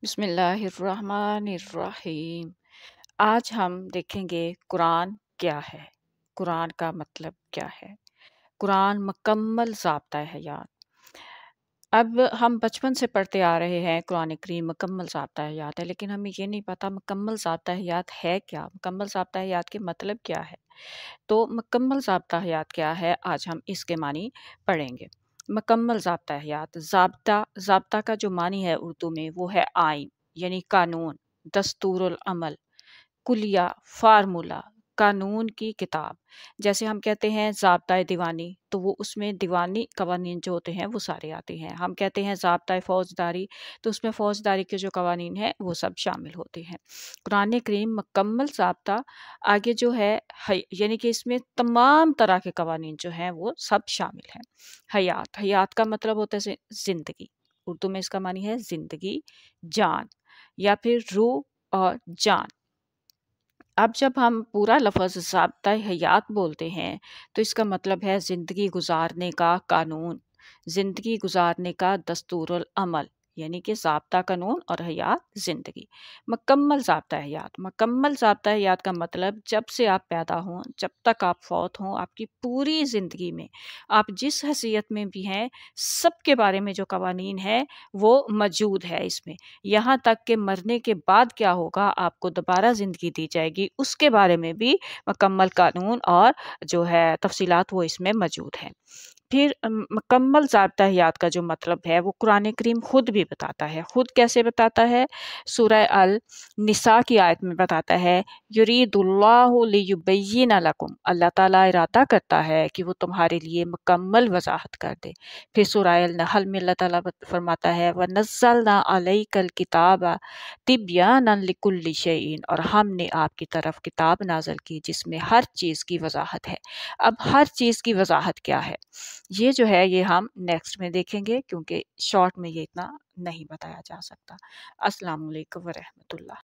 بسم اللہ الرحمن الرحیم۔ آج ہم دیکھیں گے قرآن کیا ہے، قرآن کا مطلب کیا ہے۔ قرآن مکمل ضابطہ حیات۔ اب ہم بچپن سے پڑھتے آ رہے ہیں قرآن کریم مکمل ضابطہ حیات ہے، لیکن ہمیں یہ نہیں پتا مکمل ضابطہ حیات ہے کیا، مکمل ضابطہ حیات کے مطلب کیا ہے۔ تو مکمل ضابطہ حیات کیا ہے، آج ہم اس کے معنی پڑھیں گے۔ مکمل ضابطہ حیات، ضابطہ کا جو معنی ہے اردو میں وہ ہے آئین، یعنی قانون، دستور العمل، کلیہ، فارمولہ، قانون کی کتاب۔ جیسے ہم کہتے ہیں ضابطۂ دیوانی، تو وہ اس میں دیوانی قوانین جو ہوتے ہیں وہ سارے آتے ہیں۔ ہم کہتے ہیں ضابطۂ فوجداری، تو اس میں فوجداری کے جو قوانین ہیں وہ سب شامل ہوتے ہیں۔ قرآن کریم مکمل ضابطہ آگے جو ہے یعنی کہ اس میں تمام طرح کے قوانین جو ہیں وہ سب شامل ہیں۔ حیات کا مطلب ہوتا ہے زندگی، اردو میں اس کا معنی ہے زندگی، جان یا پھر روح اور جان۔ اب جب ہم پورا لفظ ضابطۂ حیات بولتے ہیں تو اس کا مطلب ہے زندگی گزارنے کا قانون، زندگی گزارنے کا دستور العمل، یعنی کہ ضابطہ قانون اور حیات زندگی۔ مکمل ضابطہ حیات، مکمل ضابطہ حیات کا مطلب جب سے آپ پیدا ہوں جب تک آپ فوت ہوں، آپ کی پوری زندگی میں آپ جس حیثیت میں بھی ہیں سب کے بارے میں جو قوانین ہیں وہ موجود ہے اس میں، یہاں تک کہ مرنے کے بعد کیا ہوگا، آپ کو دوبارہ زندگی دی جائے گی، اس کے بارے میں بھی مکمل قانون اور جو ہے تفصیلات وہ اس میں موجود ہیں۔ پھر مکمل ضابطہ حیات کا جو مطلب ہے وہ قرآن کریم خود بھی بتاتا ہے۔ خود کیسے بتاتا ہے؟ سورہ النساء کی آیت میں بتاتا ہے، یرید اللہ لیبین لکم، اللہ تعالیٰ ارادہ کرتا ہے کہ وہ تمہارے لیے مکمل وضاحت کر دے۔ پھر سورہ النحل میں اللہ تعالیٰ فرماتا ہے وَنَزَّلْنَا عَلَيْكَ الْكِتَابَ تِبْيَانًا لِكُلِّ شَيْءٍ، اور ہم نے آپ کی طرف کتاب نازل کی جس میں ہر چیز کی وضاحت ہے۔ اب ہر چیز کی وضاحت کیا ہے یہ جو ہے یہ ہم نیکسٹ میں دیکھیں گے، کیونکہ شارٹ میں یہ اتنا نہیں بتایا جا سکتا۔ السلام علیکم ورحمۃ اللہ۔